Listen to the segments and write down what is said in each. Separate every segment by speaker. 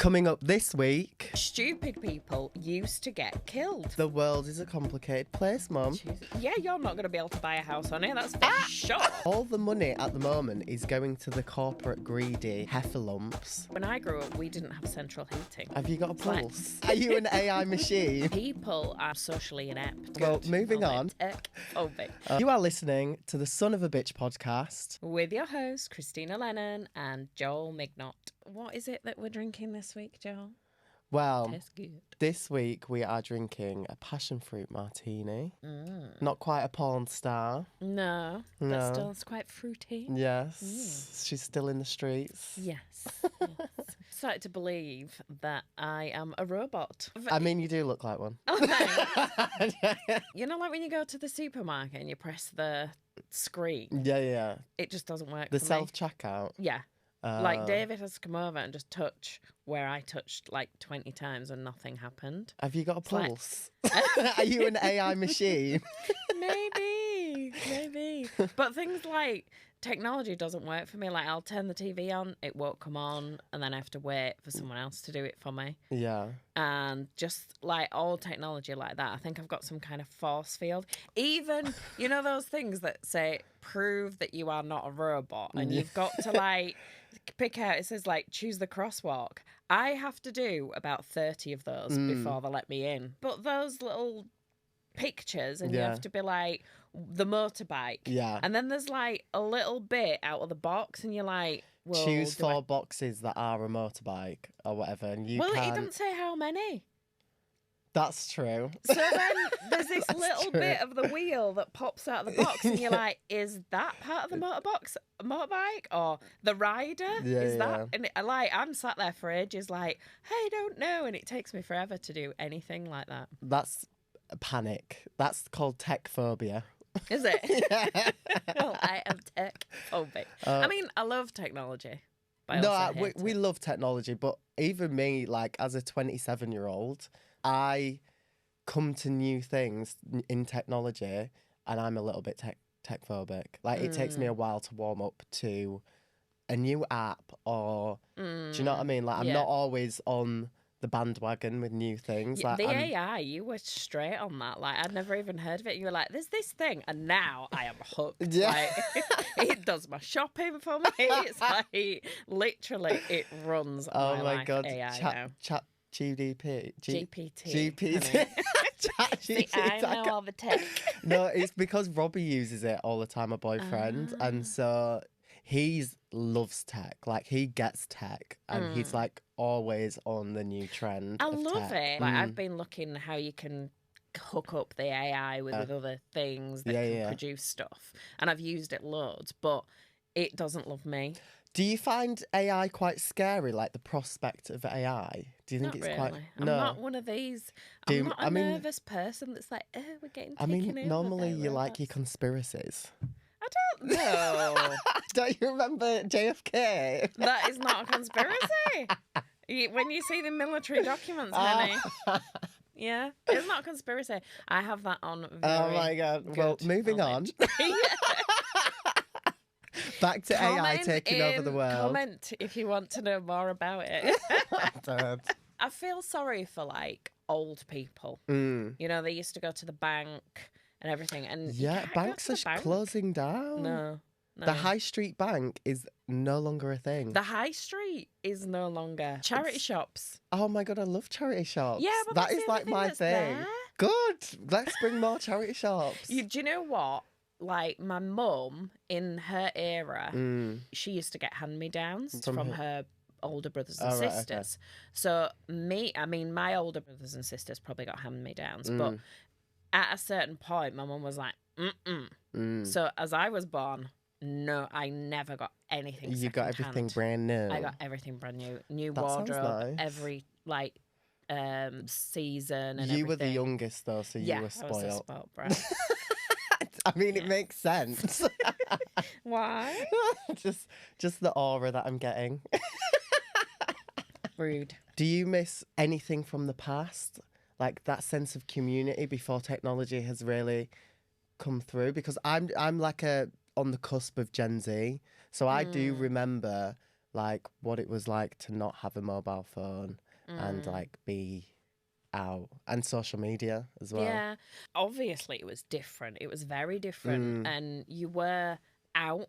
Speaker 1: Coming up this week,
Speaker 2: Stupid people used to get killed.
Speaker 1: the world is a complicated place, Mum.
Speaker 2: Yeah, you're not going to be able to buy a house on it, that's for sure.
Speaker 1: All the money at the moment is going to the corporate greedy heffalumps.
Speaker 2: When I grew up, we didn't have central heating.
Speaker 1: Have you got a
Speaker 2: like-
Speaker 1: pulse? Are you an AI machine?
Speaker 2: People are socially inept.
Speaker 1: Well, moving on.
Speaker 2: Tech-phobic.
Speaker 1: You are listening to the Son of a Bitch podcast.
Speaker 2: With your hosts, Krystyna Lennon and Joel Mignot. What is it that we're drinking this week, Joel?
Speaker 1: Well,
Speaker 2: Tastes good.
Speaker 1: this week we are drinking a passion fruit martini. Not quite a porn star.
Speaker 2: No,
Speaker 1: No.
Speaker 2: but still it's quite fruity.
Speaker 1: Yes, she's still in the streets.
Speaker 2: Yes. Started to believe that I am a robot.
Speaker 1: I mean, you do look like one.
Speaker 2: Oh, thanks. You know, like when you go to the supermarket and you press the screen,
Speaker 1: Yeah.
Speaker 2: it just doesn't work
Speaker 1: The
Speaker 2: for me.
Speaker 1: self-checkout.
Speaker 2: Yeah. Like David has come over and just touch where I touched like 20 times and nothing happened.
Speaker 1: Have you got a
Speaker 2: like-
Speaker 1: pulse? Are you an AI machine?
Speaker 2: Maybe. But things like technology doesn't work for me. Like I'll turn the TV on, it won't come on, and then I have to wait for someone else to do it for me.
Speaker 1: Yeah.
Speaker 2: And just like all technology like that, I think I've got some kind of force field. Even, you know, those things that say prove that you are not a robot, and you've got to like pick out, it says like choose the crosswalk. I have to do about 30 of those before they let me in. But those little pictures, and you have to be like the motorbike.
Speaker 1: Yeah.
Speaker 2: And then there's like a little bit out of the box, and you're like, well,
Speaker 1: Choose
Speaker 2: do I-
Speaker 1: 4 boxes that are a motorbike or whatever, and you
Speaker 2: Well,
Speaker 1: can.
Speaker 2: it doesn't say how many.
Speaker 1: That's true.
Speaker 2: So then there's this
Speaker 1: That's
Speaker 2: little
Speaker 1: true.
Speaker 2: bit of the wheel that pops out of the box, and you're like, is that part of the motorbike or the rider?
Speaker 1: Yeah,
Speaker 2: is
Speaker 1: yeah.
Speaker 2: that? And I'm sat there for ages, like, I don't know, and it takes me forever to do anything like that.
Speaker 1: That's a panic. That's called tech phobia.
Speaker 2: Is it?
Speaker 1: Yeah.
Speaker 2: Well, I am tech phobic. I mean, I love technology. But I
Speaker 1: No,
Speaker 2: also hate
Speaker 1: we
Speaker 2: it.
Speaker 1: love technology, but even me, like as a 27-year-old, I come to new things in technology, and I'm a little bit tech phobic. Like it takes me a while to warm up to a new app, or do you know what I mean? Like I'm
Speaker 2: yeah.
Speaker 1: not always on the bandwagon with new things. Like
Speaker 2: The
Speaker 1: I'm,
Speaker 2: AI, you were straight on that. Like, I'd never even heard of it. You were like, there's this thing. And now I am hooked.
Speaker 1: Yeah.
Speaker 2: Like, it does my shopping for me. It's like, literally, it runs
Speaker 1: oh
Speaker 2: my
Speaker 1: my
Speaker 2: life,
Speaker 1: god,
Speaker 2: AI now.
Speaker 1: chat GDP,
Speaker 2: GPT.
Speaker 1: GPT.
Speaker 2: honey.
Speaker 1: Chat
Speaker 2: See, I
Speaker 1: GPT.
Speaker 2: know all the tech.
Speaker 1: No, it's because Robbie uses it all the time, my boyfriend, and so he loves tech. Like he gets tech, and he's like always on the new trend.
Speaker 2: I
Speaker 1: of
Speaker 2: love
Speaker 1: tech.
Speaker 2: it. Like, I've been looking how you can hook up the AI with other things that can produce stuff. And I've used it loads, but it doesn't love me.
Speaker 1: Do you find AI quite scary? Like the prospect of AI? Do you think
Speaker 2: Not
Speaker 1: it's
Speaker 2: really.
Speaker 1: quite?
Speaker 2: I'm
Speaker 1: No.
Speaker 2: not one of these.
Speaker 1: Do-
Speaker 2: I'm not a
Speaker 1: I mean-
Speaker 2: nervous person that's like, oh, we're getting
Speaker 1: I
Speaker 2: taken
Speaker 1: mean,
Speaker 2: over
Speaker 1: normally
Speaker 2: by
Speaker 1: you like your
Speaker 2: robots."
Speaker 1: conspiracies.
Speaker 2: I don't know.
Speaker 1: Don't you remember JFK?
Speaker 2: That is not a conspiracy. When you see the military documents, honey. Yeah, it's not a conspiracy. I have that on very
Speaker 1: Oh my god. Well,
Speaker 2: good
Speaker 1: moving on.
Speaker 2: knowledge.
Speaker 1: Back to AI
Speaker 2: Comment
Speaker 1: taking over the
Speaker 2: in-
Speaker 1: world.
Speaker 2: Comment if you want to know more about it.
Speaker 1: Don't.
Speaker 2: I feel sorry for like old people.
Speaker 1: Mm.
Speaker 2: You know, they used to go to the bank and everything, and you
Speaker 1: Yeah,
Speaker 2: can't go
Speaker 1: banks
Speaker 2: to
Speaker 1: are
Speaker 2: the bank.
Speaker 1: closing down.
Speaker 2: No.
Speaker 1: The High Street Bank is no longer a thing.
Speaker 2: The high street is no longer charity shops.
Speaker 1: Oh my god, I love charity shops.
Speaker 2: Yeah, but
Speaker 1: that
Speaker 2: that's
Speaker 1: is
Speaker 2: the only
Speaker 1: like
Speaker 2: thing
Speaker 1: my
Speaker 2: that's
Speaker 1: thing.
Speaker 2: there.
Speaker 1: Good. Let's bring more charity shops.
Speaker 2: Do you know what? Like my mum in her era, she used to get hand-me-downs from her older brothers and
Speaker 1: Oh, right, okay.
Speaker 2: sisters. So my older brothers and sisters probably got hand-me-downs, but at a certain point, my mum was like, So as I was born, no, I never got anything.
Speaker 1: You got everything
Speaker 2: secondhand.
Speaker 1: brand new.
Speaker 2: I got everything brand new
Speaker 1: That sounds
Speaker 2: wardrobe,
Speaker 1: nice.
Speaker 2: every like season and
Speaker 1: You were the
Speaker 2: everything.
Speaker 1: youngest though, so you
Speaker 2: Yeah,
Speaker 1: were
Speaker 2: I was a
Speaker 1: spoiled.
Speaker 2: spoiled brat.
Speaker 1: I mean, it makes sense.
Speaker 2: Why?
Speaker 1: just the aura that I'm getting.
Speaker 2: Rude.
Speaker 1: Do you miss anything from the past? Like that sense of community before technology has really come through? Because I'm like on the cusp of Gen Z. So I do remember like what it was like to not have a mobile phone and like be out, and social media as well.
Speaker 2: Yeah. Obviously, it was different. It was very different. And you were out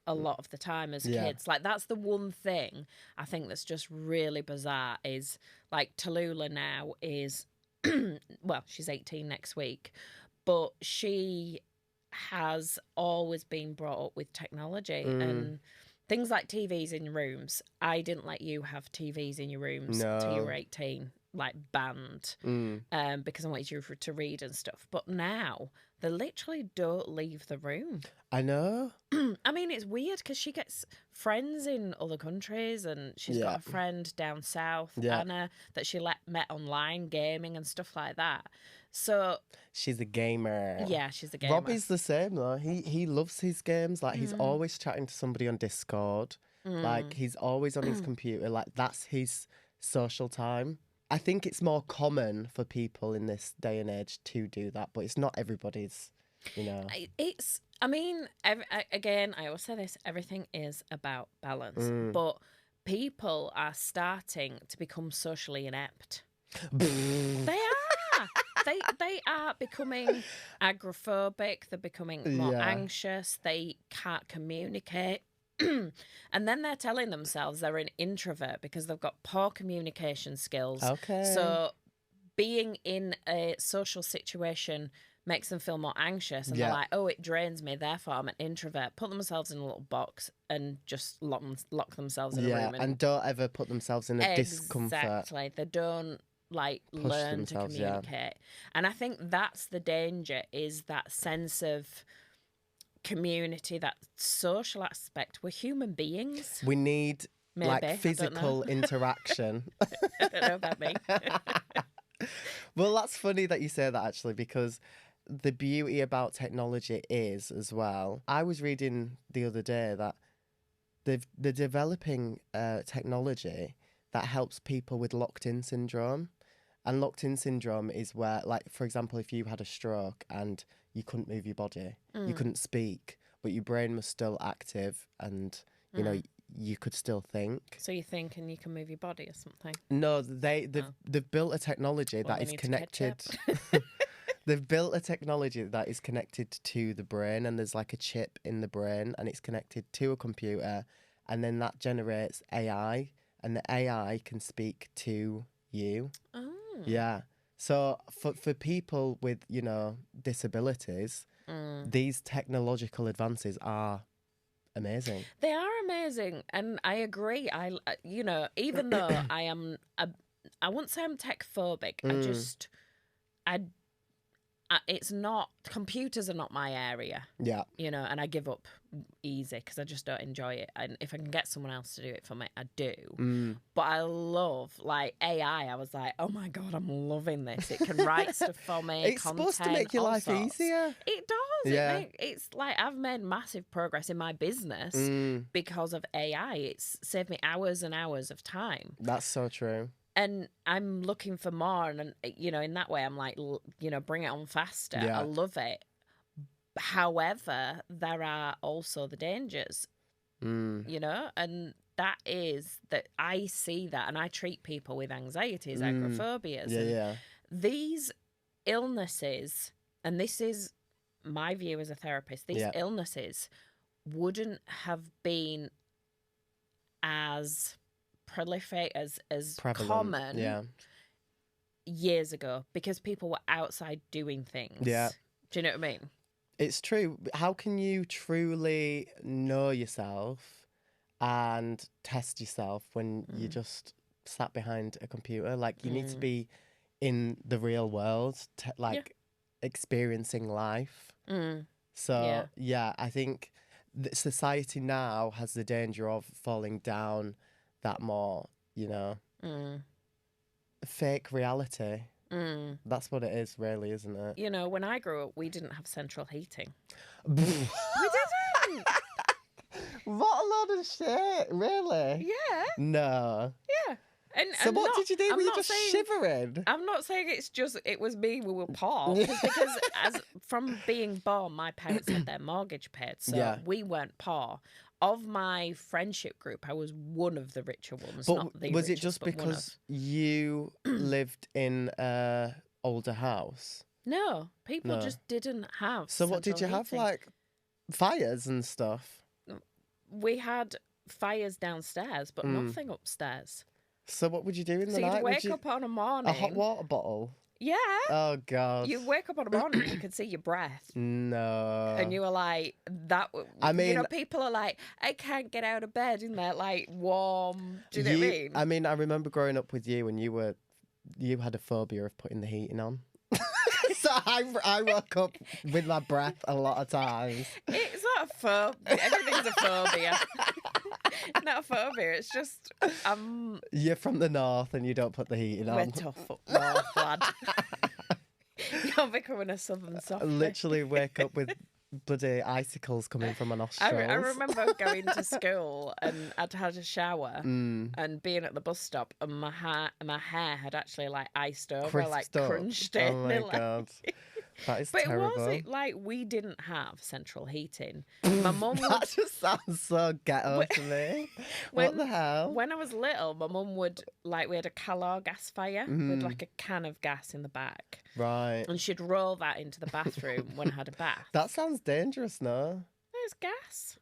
Speaker 2: a lot of the time as kids. Like, that's the one thing I think that's just really bizarre is, like, Tallulah now is, well, she's 18 next week, but she has always been brought up with technology and things like TVs in rooms. I didn't let you have TVs in your rooms till you were 18, like banned, because I wanted you to read and stuff. But now they literally don't leave the room.
Speaker 1: I know.
Speaker 2: I mean, it's weird because she gets friends in other countries, and she's got a friend down south, Anna, that she met online gaming and stuff like that. So
Speaker 1: she's a gamer.
Speaker 2: Yeah, she's a gamer.
Speaker 1: Robbie's the same though. He loves his games. Like he's always chatting to somebody on Discord. Like he's always on his computer. Like that's his social time. I think it's more common for people in this day and age to do that, but it's not everybody's, you know.
Speaker 2: I mean, again, I always say this, everything is about balance. But people are starting to become socially inept. They are. They are becoming agoraphobic. They're becoming more anxious. They can't communicate. And then they're telling themselves they're an introvert because they've got poor communication skills.
Speaker 1: Okay.
Speaker 2: So being in a social situation makes them feel more anxious, and they're like, oh, it drains me, therefore I'm an introvert. Put themselves in a little box and just lock themselves in a room.
Speaker 1: And don't ever put themselves in a discomfort.
Speaker 2: Exactly. They don't learn to communicate. And I think that's the danger, is that sense of community, that social aspect. We're human beings.
Speaker 1: We need physical interaction.
Speaker 2: I don't know about me.
Speaker 1: Well, that's funny that you say that, actually, because the beauty about technology is as well. I was reading the other day that they're developing technology that helps people with locked-in syndrome. And locked-in syndrome is where, like, for example, if you had a stroke and you couldn't move your body, you couldn't speak, but your brain was still active and, you know, you could still think.
Speaker 2: So you think and you can move your body or something?
Speaker 1: No, they've built a technology that is connected. They've built a technology that is connected to the brain, and there's like a chip in the brain, and it's connected to a computer, and then that generates AI, and the AI can speak to you.
Speaker 2: Oh.
Speaker 1: Yeah. So for people with, you know, disabilities, these technological advances are amazing.
Speaker 2: They are amazing, and I agree. You know, even though I wouldn't say I'm tech phobic. It's not, computers are not my area. Yeah. You know, and I give up easy because I just don't enjoy it. And if I can get someone else to do it for me, I do. But I love, like, AI. I was like, oh my God, I'm loving this. It can write stuff for me.
Speaker 1: It's supposed to make your life easier.
Speaker 2: It does. Yeah. It's like, I've made massive progress in my business because of AI. It's saved me hours and hours of time.
Speaker 1: That's so true.
Speaker 2: And I'm looking for more, and, you know, in that way, I'm like, you know, bring it on faster. I love it. However, there are also the dangers, you know, and that is that I see that, and I treat people with anxieties, agoraphobias. These illnesses, and this is my view as a therapist, these illnesses wouldn't have been as prolific, as
Speaker 1: prevalent,
Speaker 2: common years ago, because people were outside doing things. Do you know what I mean?
Speaker 1: It's true. How can you truly know yourself and test yourself when you just sat behind a computer? Like, you need to be in the real world, experiencing life. So I think that society now has the danger of falling down that more, you know, fake reality. That's what it is, really, isn't it?
Speaker 2: You know, when I grew up, we didn't have central heating. We didn't!
Speaker 1: What a load of shit, really?
Speaker 2: Yeah.
Speaker 1: No.
Speaker 2: Yeah.
Speaker 1: So what did you do? Were you just shivering?
Speaker 2: I'm not saying it was me, we were poor. Because from being born, my parents had their mortgage paid, so we weren't poor. of my friendship group, I was one of the richer ones.
Speaker 1: But
Speaker 2: not the
Speaker 1: was it
Speaker 2: richest,
Speaker 1: just
Speaker 2: but one
Speaker 1: because
Speaker 2: of.
Speaker 1: you lived in a older house?
Speaker 2: No, people
Speaker 1: No.
Speaker 2: just didn't have.
Speaker 1: So what did you
Speaker 2: central
Speaker 1: have,
Speaker 2: heating.
Speaker 1: like fires and stuff?
Speaker 2: We had fires downstairs, but nothing upstairs.
Speaker 1: So what would you do in the
Speaker 2: So
Speaker 1: night?
Speaker 2: you'd
Speaker 1: Would
Speaker 2: wake
Speaker 1: you...
Speaker 2: up on a morning.
Speaker 1: A hot water bottle?
Speaker 2: Yeah.
Speaker 1: Oh, God.
Speaker 2: You'd wake up on a morning and you could see your breath.
Speaker 1: No.
Speaker 2: And you were like,
Speaker 1: I mean...
Speaker 2: you know, people are like, I can't get out of bed in that, like, warm, do you know what I mean?
Speaker 1: I mean, I remember growing up with you and you had a phobia of putting the heating on. So I woke up with my breath a lot of times.
Speaker 2: It's not a phobia. Everything's a phobia. Not a phobia. It's just
Speaker 1: You're from the north and you don't put the heating on.
Speaker 2: we're tough up north, lad. You're becoming a southern softie.
Speaker 1: Literally wake up with bloody icicles coming from my nostrils.
Speaker 2: I remember going to school and I'd had a shower and being at the bus stop and my hair had actually like iced over,
Speaker 1: Crisped
Speaker 2: like
Speaker 1: up.
Speaker 2: crunched in.
Speaker 1: Oh my
Speaker 2: like...
Speaker 1: God. That is
Speaker 2: But
Speaker 1: terrible.
Speaker 2: it was like we didn't have central heating. My mum would...
Speaker 1: That just sounds so ghetto to me. What the hell?
Speaker 2: When I was little, my mum would, like, we had a Calor gas fire with like a can of gas in the back.
Speaker 1: Right.
Speaker 2: And she'd roll that into the bathroom when I had a bath.
Speaker 1: That sounds dangerous, no?
Speaker 2: There's gas.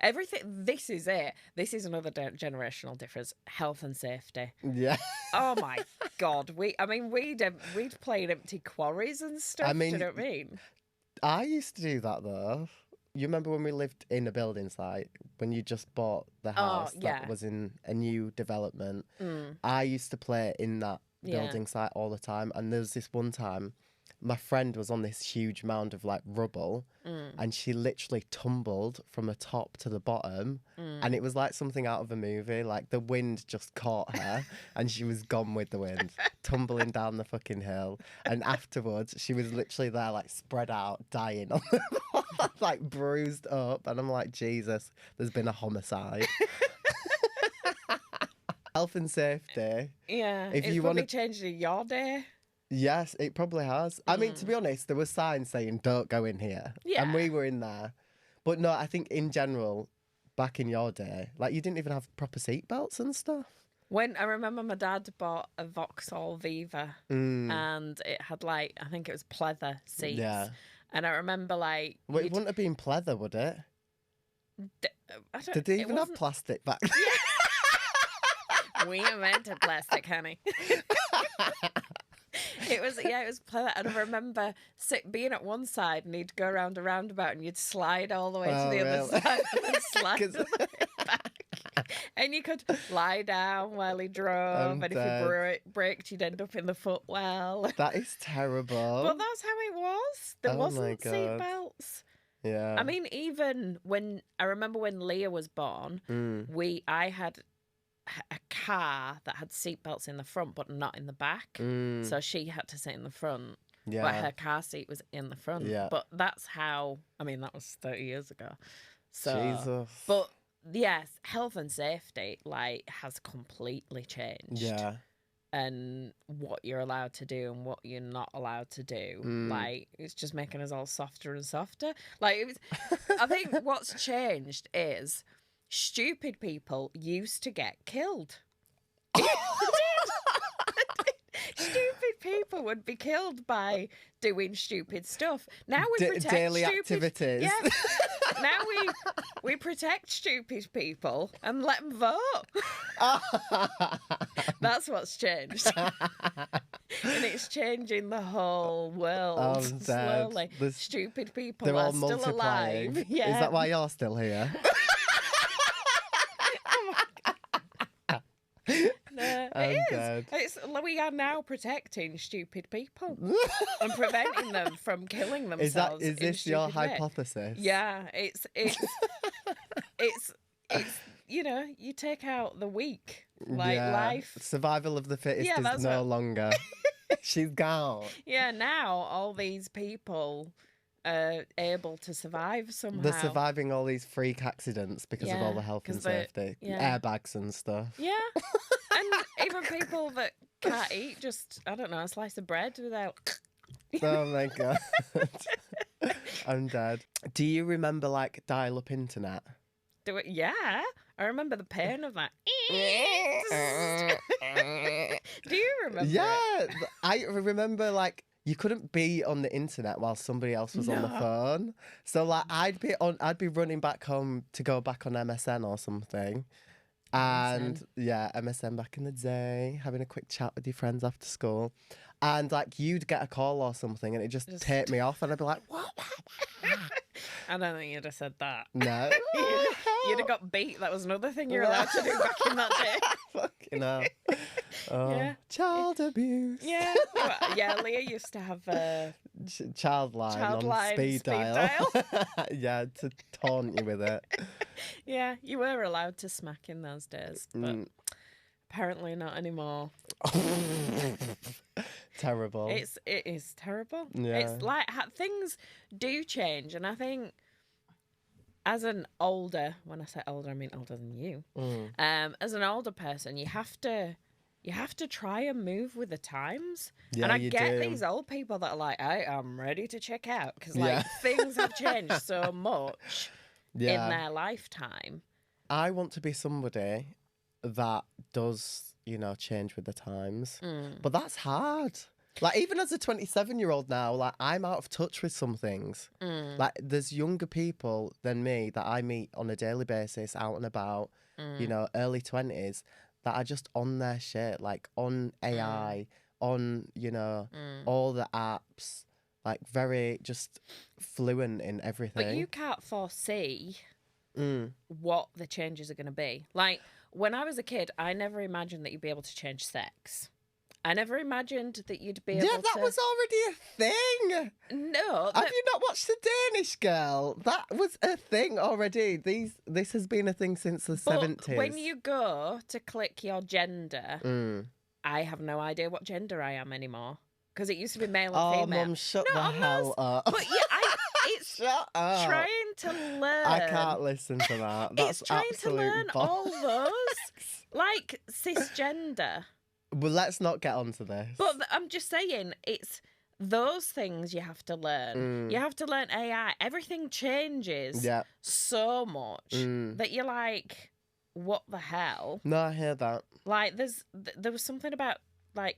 Speaker 1: Everything.
Speaker 2: This is it. This is another generational difference. Health and safety.
Speaker 1: Yeah.
Speaker 2: Oh my God. We'd play in empty quarries and stuff.
Speaker 1: I mean,
Speaker 2: do you know what I mean?
Speaker 1: I used to do that though. You remember when we lived in a building site, when you just bought the house
Speaker 2: yeah.
Speaker 1: that was in a new development? I used to play in that
Speaker 2: Yeah.
Speaker 1: building site all the time. And there was this one time, my friend was on this huge mound of like rubble and she literally tumbled from the top to the bottom and it was like something out of a movie. Like the wind just caught her and she was gone with the wind, tumbling down the fucking hill. And afterwards she was literally there like spread out, dying on the floor, like bruised up. And I'm like, Jesus, there's been a homicide. Health and safety.
Speaker 2: Yeah.
Speaker 1: If
Speaker 2: It's
Speaker 1: you
Speaker 2: probably
Speaker 1: wanna-
Speaker 2: changed in your day.
Speaker 1: Yes, it probably has. I mean, to be honest, there were signs saying don't go in here.
Speaker 2: Yeah.
Speaker 1: And we were in there. But no, I think in general, back in your day, like you didn't even have proper seatbelts and stuff.
Speaker 2: When I remember my dad bought a Vauxhall Viva and it had like, I think it was pleather seats.
Speaker 1: Yeah.
Speaker 2: And I remember like...
Speaker 1: Well, it
Speaker 2: you'd-
Speaker 1: wouldn't have been pleather, would it?
Speaker 2: I don't,
Speaker 1: Did they
Speaker 2: it
Speaker 1: even have
Speaker 2: wasn't-
Speaker 1: plastic back
Speaker 2: We invented plastic, honey. It was pleather. And I remember being at one side and he'd go around a roundabout and you'd slide all the way to the other
Speaker 1: really?
Speaker 2: side and then slide
Speaker 1: 'Cause-
Speaker 2: all the way back. And you could lie down while he drove,
Speaker 1: I'm
Speaker 2: and
Speaker 1: dead.
Speaker 2: if you braked, you'd end up in the footwell.
Speaker 1: That is terrible.
Speaker 2: But that's how it was. There
Speaker 1: Oh my
Speaker 2: wasn't
Speaker 1: God.
Speaker 2: seatbelts.
Speaker 1: Yeah.
Speaker 2: I mean, even when I remember when Leah was born, I had a car that had seatbelts in the front but not in the back. So she had to sit in the front.
Speaker 1: Yeah.
Speaker 2: But her car seat was in the front.
Speaker 1: Yeah.
Speaker 2: But that's how, I mean, that was 30 years ago. So,
Speaker 1: Jesus.
Speaker 2: But yes, health and safety like has completely changed.
Speaker 1: Yeah.
Speaker 2: And what you're allowed to do and what you're not allowed to do. Like, it's just making us all softer and softer. Like, it was, I think what's changed is stupid people used to get killed. Stupid people would be killed by doing stupid stuff. Now we protect
Speaker 1: daily
Speaker 2: stupid...
Speaker 1: activities.
Speaker 2: Yeah. Now we protect stupid people and let them vote. That's what's changed. And it's changing the whole world
Speaker 1: I'm dead.
Speaker 2: slowly.
Speaker 1: There's-
Speaker 2: Stupid people
Speaker 1: They're
Speaker 2: are
Speaker 1: all
Speaker 2: still
Speaker 1: multiplying.
Speaker 2: alive. Yeah.
Speaker 1: Is that why you're still here?
Speaker 2: No,
Speaker 1: I'm
Speaker 2: it is.
Speaker 1: dead.
Speaker 2: We are now protecting stupid people and preventing them from killing
Speaker 1: Is
Speaker 2: themselves.
Speaker 1: is
Speaker 2: in
Speaker 1: this your
Speaker 2: stupid way.
Speaker 1: hypothesis?
Speaker 2: Yeah, it's you know, you take out the weak, like
Speaker 1: Yeah.
Speaker 2: life.
Speaker 1: Survival of the fittest
Speaker 2: Yeah,
Speaker 1: is
Speaker 2: that's
Speaker 1: no
Speaker 2: what-
Speaker 1: longer. She's gone.
Speaker 2: Yeah, now all these people are able to survive somehow.
Speaker 1: They're surviving all these freak accidents because of all
Speaker 2: Yeah,
Speaker 1: the health and
Speaker 2: 'cause they-
Speaker 1: safety.
Speaker 2: yeah.
Speaker 1: Airbags and stuff.
Speaker 2: Yeah, and even people that can't eat just, I don't know, a slice of bread without.
Speaker 1: Oh my God. I'm dead. Do you remember like dial-up internet?
Speaker 2: Do it. Yeah. I remember the pain of that. Do you remember
Speaker 1: Yeah,
Speaker 2: it?
Speaker 1: I remember like you couldn't be on the internet while somebody else was on the
Speaker 2: No.
Speaker 1: phone. So like I'd be running back home to go back on MSN or something. And
Speaker 2: MSN.
Speaker 1: yeah, MSN back in the day, having a quick chat with your friends after school. And like you'd get a call or something and it just take me off and I'd be like, what?
Speaker 2: I don't think you'd have said that.
Speaker 1: No.
Speaker 2: You'd have got beat. That was another thing you're allowed to do back in that day.
Speaker 1: Fucking hell. Oh,
Speaker 2: Yeah.
Speaker 1: child abuse.
Speaker 2: Yeah. Well, yeah, Leah used to have a
Speaker 1: Child line on
Speaker 2: line
Speaker 1: speed dial. Yeah, to taunt you with it.
Speaker 2: Yeah, you were allowed to smack in those days, but apparently not anymore.
Speaker 1: Terrible.
Speaker 2: It is terrible.
Speaker 1: Yeah.
Speaker 2: It's like things do change, and I think as an older, when I say older, I mean older than you. As an older person, you have to try and move with the times.
Speaker 1: Yeah,
Speaker 2: and I
Speaker 1: you
Speaker 2: get
Speaker 1: do.
Speaker 2: these old people that are like, I am ready to check out because like things have changed so much in their lifetime.
Speaker 1: I want to be somebody that does, change with the times. But that's hard. Like, even as a 27-year-old now, like, I'm out of touch with some things. Like, there's younger people than me that I meet on a daily basis, out and about, early 20s, that are just on their shit, like, on AI, on, all the apps, like, very just fluent in everything.
Speaker 2: But you can't foresee what the changes are going to be. Like, when I was a kid, I never imagined that you'd be able to change sex. I never imagined that you'd be able to...
Speaker 1: Yeah, that was already a thing.
Speaker 2: No.
Speaker 1: Have you not watched The Danish Girl? That was a thing already. This has been a thing since the 70s.
Speaker 2: When you go to click your gender, I have no idea what gender I am anymore. Because it used to be male and female.
Speaker 1: Oh, Mum, shut the hell up.
Speaker 2: But yeah, it's
Speaker 1: Shut up.
Speaker 2: trying to learn.
Speaker 1: I can't listen to that. That's
Speaker 2: it's trying to learn all those. Like cisgender.
Speaker 1: Well, let's not get onto this.
Speaker 2: But I'm just saying, it's those things you have to learn. You have to learn AI. Everything changes so much that you're like, what the hell?
Speaker 1: No, I hear that.
Speaker 2: Like, there was something about, like,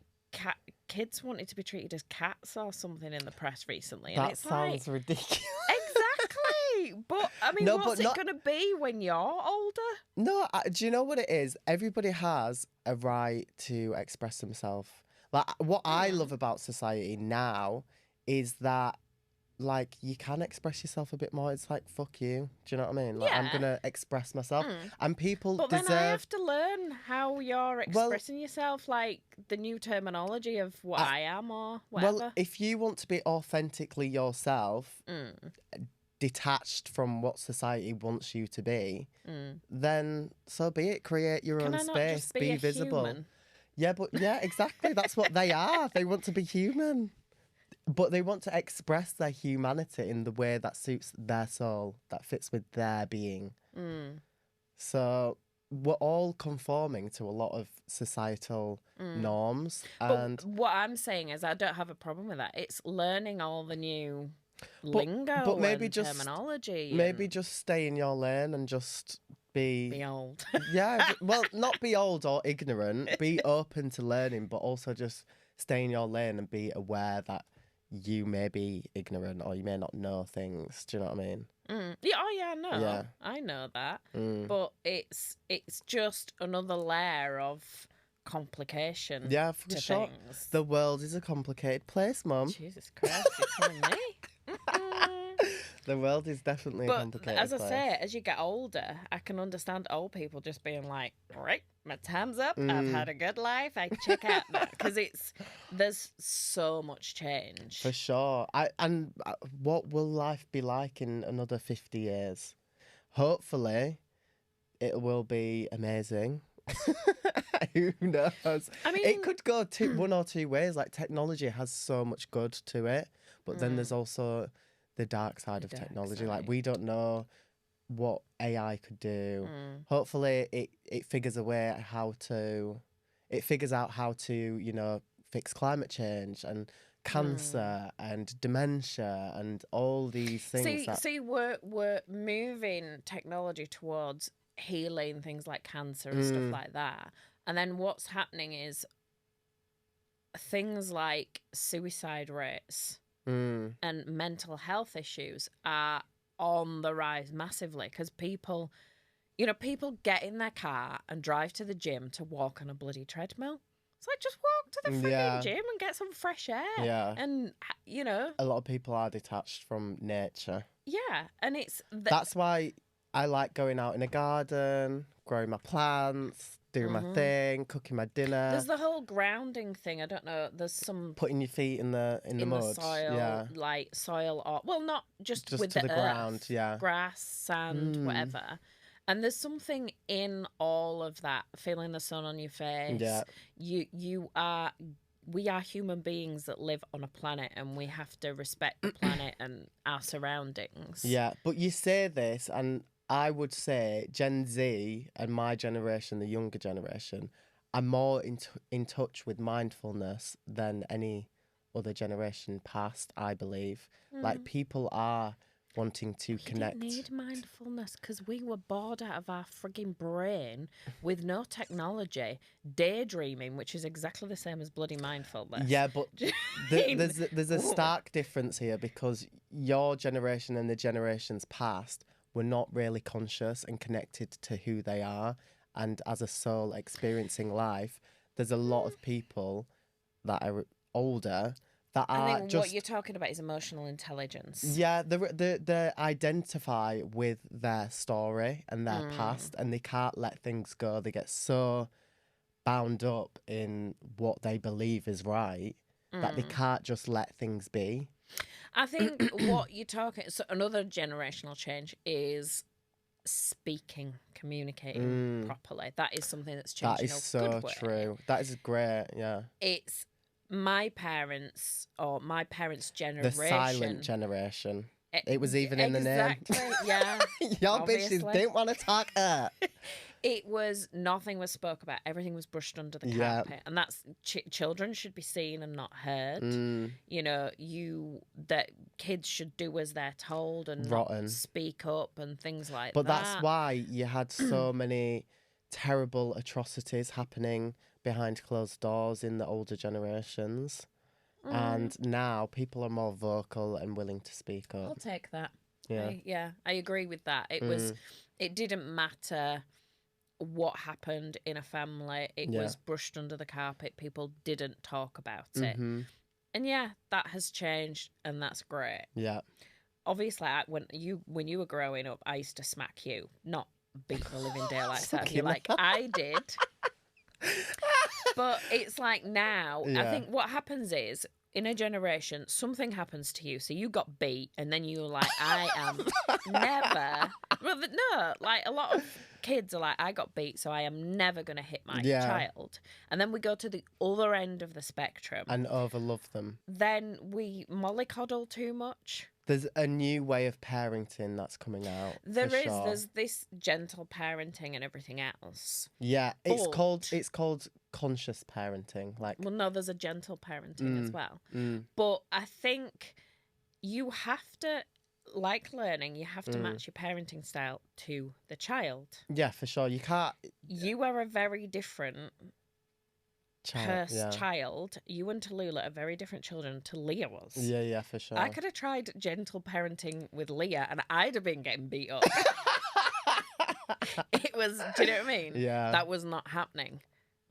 Speaker 2: kids wanted to be treated as cats or something in the press recently. And
Speaker 1: That sounds ridiculous.
Speaker 2: Exactly. But, I mean, what's it going to be when you're older?
Speaker 1: No, do you know what it is? Everybody has a right to express themselves. Like, what I love about society now is that, like, you can express yourself a bit more. It's like, fuck you. Do you know what I mean? Like, I'm going to express myself. And people
Speaker 2: But
Speaker 1: deserve...
Speaker 2: then I have to learn how you're expressing yourself, like the new terminology of what I am or whatever.
Speaker 1: Well, if you want to be authentically yourself, detached from what society wants you to be, then so be it. Create your own space.
Speaker 2: Just be
Speaker 1: visible.
Speaker 2: Human?
Speaker 1: Yeah, exactly. That's what they are. They want to be human. But they want to express their humanity in the way that suits their soul, that fits with their being. So we're all conforming to a lot of societal norms. And
Speaker 2: But what I'm saying is I don't have a problem with that. It's learning all the new lingo
Speaker 1: but maybe
Speaker 2: and
Speaker 1: just,
Speaker 2: terminology.
Speaker 1: Maybe just stay in your lane and just be
Speaker 2: old.
Speaker 1: Yeah, well, not be old or ignorant. Be open to learning, but also just stay in your lane and be aware that you may be ignorant or you may not know things. Do you know what I mean?
Speaker 2: Yeah, I know.
Speaker 1: Yeah.
Speaker 2: I know that. But it's just another layer of complication.
Speaker 1: Yeah, for
Speaker 2: to
Speaker 1: sure.
Speaker 2: Things.
Speaker 1: The world is a complicated place, Mum.
Speaker 2: Jesus Christ, you're telling me.
Speaker 1: The world is definitely a complicated
Speaker 2: as I
Speaker 1: place.
Speaker 2: say, as you get older, I can understand old people just being like, right, my time's up. I've had a good life. I check out now. Because there's so much change.
Speaker 1: For sure. And what will life be like in another 50 years? Hopefully, it will be amazing. Who knows?
Speaker 2: I mean,
Speaker 1: it could go one or two ways. Like, technology has so much good to it, but then there's also the dark side of technology. Like, we don't know what AI could do. Hopefully, it figures out how to, fix climate change and cancer and dementia and all these things.
Speaker 2: See, we're moving technology towards healing things like cancer and stuff like that. And then what's happening is things like suicide rates and mental health issues are on the rise massively because people get in their car and drive to the gym to walk on a bloody treadmill. It's like, just walk to the freaking gym and get some fresh air.
Speaker 1: Yeah.
Speaker 2: And,
Speaker 1: a lot of people are detached from nature.
Speaker 2: Yeah. And it's...
Speaker 1: That's why I like going out in a garden, growing my plants, doing my thing, cooking my dinner.
Speaker 2: There's the whole grounding thing. I don't know. There's some...
Speaker 1: Putting your feet in the mud.
Speaker 2: The soil, like soil or... Well, not just with
Speaker 1: to
Speaker 2: the
Speaker 1: the
Speaker 2: earth,
Speaker 1: grass, grass,
Speaker 2: sand, whatever. And there's something in all of that, feeling the sun on your face.
Speaker 1: Yeah.
Speaker 2: We are human beings that live on a planet, and we have to respect the planet and our surroundings.
Speaker 1: Yeah, but you say this, and I would say Gen Z and my generation, the younger generation, are more in touch with mindfulness than any other generation past, I believe. Like, people are wanting to connect.
Speaker 2: We didn't need mindfulness because we were bored out of our frigging brain with no technology, daydreaming, which is exactly the same as bloody mindfulness.
Speaker 1: Yeah, but there's a stark difference here because your generation and the generations past were not really conscious and connected to who they are, and as a soul experiencing life. There's a lot of people that are older that are
Speaker 2: I think
Speaker 1: just...
Speaker 2: what you're talking about is emotional intelligence.
Speaker 1: Yeah, they identify with their story and their past, and they can't let things go. They get so bound up in what they believe is right that they can't just let things be.
Speaker 2: I think what you're talking... So another generational change is speaking, communicating properly. That is something that's changed.
Speaker 1: That is so true. That is great, yeah.
Speaker 2: It's... my parents generation,
Speaker 1: the silent generation. It was even in the name.
Speaker 2: Exactly, yeah.
Speaker 1: Your bitches didn't want to talk.
Speaker 2: It was, nothing was spoke about. Everything was brushed under the carpet, and that's children should be seen and not heard. That kids should do as they're told and not speak up and things like that.
Speaker 1: But that's why you had so many terrible atrocities happening behind closed doors in the older generations. And now people are more vocal and willing to speak up.
Speaker 2: I'll take that.
Speaker 1: Yeah.
Speaker 2: I agree with that. It didn't matter what happened in a family. It was brushed under the carpet. People didn't talk about it. And that has changed, and that's great.
Speaker 1: Yeah.
Speaker 2: Obviously, when you were growing up, I used to smack you, not beat the living daylights out of you like I did. But it's like now, I think what happens is, in a generation, something happens to you. So you got beat, and then you're like, I am never... Well, no, like a lot of kids are like, I got beat, so I am never going to hit my child. And then we go to the other end of the spectrum.
Speaker 1: And overlove them.
Speaker 2: Then we mollycoddle too much.
Speaker 1: There's a new way of parenting that's coming out.
Speaker 2: There's this gentle parenting and everything else.
Speaker 1: Yeah, it's called conscious parenting. Like,
Speaker 2: well, no, there's a gentle parenting as well. But I think you have to, like learning, you have to match your parenting style to the child.
Speaker 1: Yeah, for sure. You can't.
Speaker 2: You are a very different child. You and Tallulah are very different children to Leah was.
Speaker 1: Yeah, for sure.
Speaker 2: I could have tried gentle parenting with Leah, and I'd have been getting beat up. It was, do you know what I mean?
Speaker 1: Yeah.
Speaker 2: That was not happening.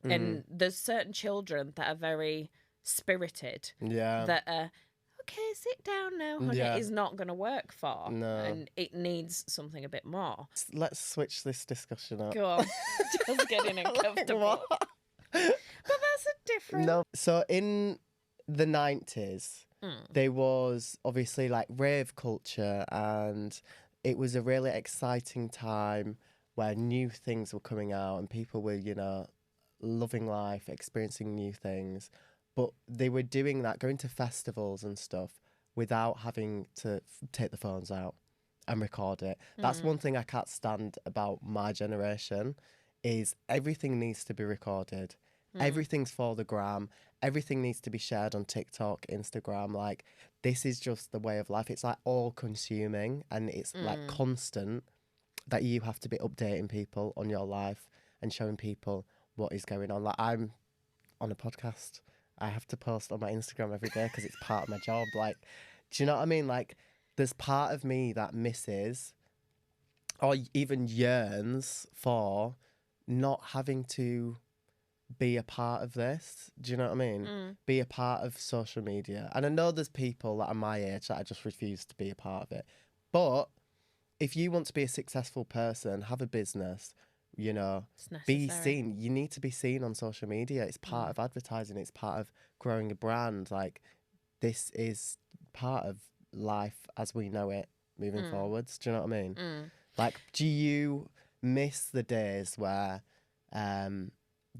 Speaker 2: And there's certain children that are very spirited.
Speaker 1: Yeah.
Speaker 2: That are, okay, sit down now, honey, is not going to work for.
Speaker 1: No.
Speaker 2: And it needs something a bit more.
Speaker 1: Let's switch this discussion up.
Speaker 2: Go on. Just getting uncomfortable. But that's a different...
Speaker 1: No. So in the 90s, there was obviously like rave culture, and it was a really exciting time where new things were coming out and people were, loving life, experiencing new things. But they were doing that, going to festivals and stuff without having to take the phones out and record it. That's one thing I can't stand about my generation, is everything needs to be recorded. Everything's for the gram. Everything needs to be shared on TikTok, Instagram. Like, this is just the way of life. It's like all consuming, and it's like constant that you have to be updating people on your life and showing people what is going on. Like, I'm on a podcast. I have to post on my Instagram every day because it's part of my job. Like, do you know what I mean? Like, there's part of me that misses or even yearns for not having to be a part of this. Do you know what I mean? Be a part of social media. And I know there's people that are my age that I just refuse to be a part of it. But if you want to be a successful person, have a business, you know, be seen. You need to be seen on social media. It's part of advertising. It's part of growing a brand. Like, this is part of life as we know it moving forwards. Do you know what I mean? Like, do you miss the days where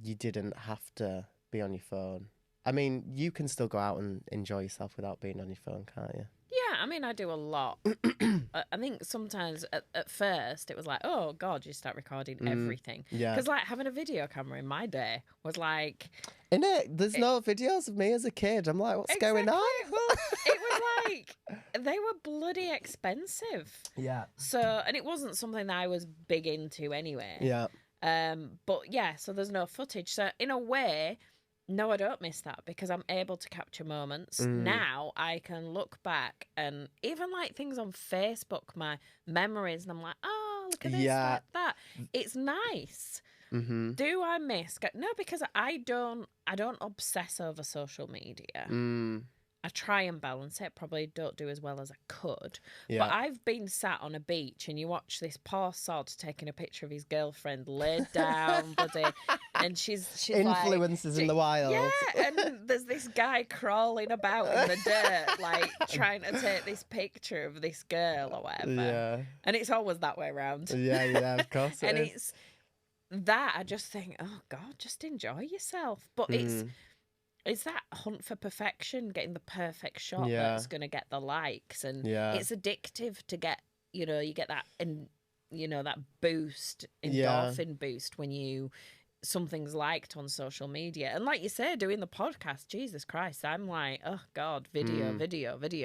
Speaker 1: you didn't have to be on your phone? I mean, you can still go out and enjoy yourself without being on your phone, can't you?
Speaker 2: Yeah, I mean, I do a lot. I think sometimes at first it was like, oh, God, you start recording everything.
Speaker 1: Yeah.
Speaker 2: Because, like, having a video camera in my day was like...
Speaker 1: There's no videos of me as a kid. I'm like, what's going on?
Speaker 2: Well, it was like, they were bloody expensive.
Speaker 1: Yeah.
Speaker 2: So, and it wasn't something that I was big into anyway.
Speaker 1: Yeah.
Speaker 2: But yeah, so there's no footage. So in a way, no, I don't miss that because I'm able to capture moments. Now I can look back and even like things on Facebook, my memories, and I'm like, oh, look at this, like that. It's nice. Do I miss? No, because I don't obsess over social media. I try and balance it. Probably don't do as well as I could. Yeah. But I've been sat on a beach and you watch this poor sod taking a picture of his girlfriend laid down, buddy, and she's
Speaker 1: influences
Speaker 2: like,
Speaker 1: in the wild.
Speaker 2: Yeah, and there's this guy crawling about in the dirt, like trying to take this picture of this girl or whatever.
Speaker 1: Yeah.
Speaker 2: And it's always that way around.
Speaker 1: Yeah, of course it
Speaker 2: and
Speaker 1: is.
Speaker 2: It's that I just think, oh God, just enjoy yourself. But it's that hunt for perfection, getting the perfect shot that's going to get the likes. And it's addictive to get, you get that, and that boost, endorphin boost when something's liked on social media. And like you say, doing the podcast, Jesus Christ, I'm like, oh God, video.